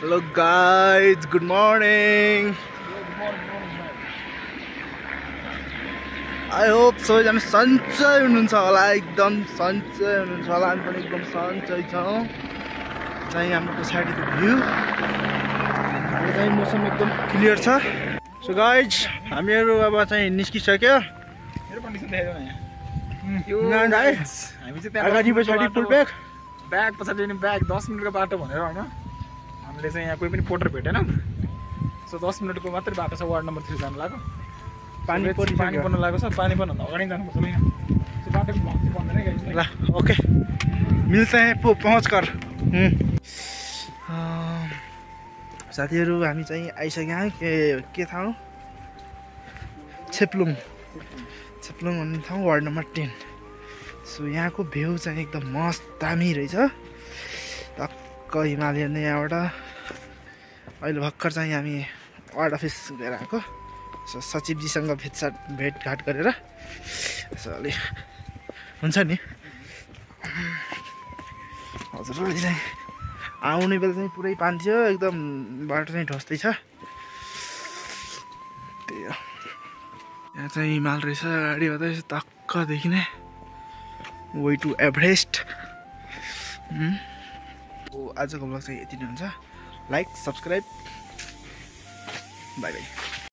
Hello guys, good morning. I hope सबैजना सन्चै हुनुहुन्छ होला, एकदम सन्चै हुनुहुन्छ होला। हामी पनि एकदम सन्चै छौँ। चाहिँ हाम्रो पछाडिको भ्यू अहिले चाहिँ मौसम एकदम क्लियर छ। सो गाइज हामीहरू अब चाहिँ निस्किसक्यो। मेरो कन्डिसन देखेको न यो हामी चाहिँ अगाडि पछाडि फुल ब्याग पछाडि नि ब्याग 10 मिनेटको बाटो भनेर हैन हामीले चाहिँ यहाँ कोही पनि पोर्टर भेटेन। सो 10 मिनेटको मात्रै बाटो छ वार्ड नम्बर 3 जान लाग्यो। पानी पर्न लाग्यो छ। पानी पर्न अगाडि जानुपर्छ ल यहाँ। सो बाटोको भन्छ भन्दैन गाइस। ल ओके मिल्छ है पहुँच कर। साथीहरू हामी चाहिँ आइसक्यौँ। के ठाउँ? छेप्लुङ भन्ने ठाउँ, वार्ड नम्बर 10। सो यहाँको भ्यू चाहिँ एकदम मस्त दामी रहेछ। टक्क हिमालयन यहाँबाट। अहिले भर्खर चाहिँ हामी वार्ड अफिस गएर आएको। सो सचिवजीसँग भेटघाट गरेर यसो अलि हुन्छ नि। हजुर अहिले चाहिँ आउने बेला चाहिँ पुरै पानी थियो, एकदम बाटो चाहिँ ढस्दै छ। त्यही हो, यहाँ चाहिँ हिमाल रहेछ गाडीबाट टक्क देखिने। Way to Everest. आजको ब्लग चाहिँ यति नै हुन्छ। Like subscribe, bye by.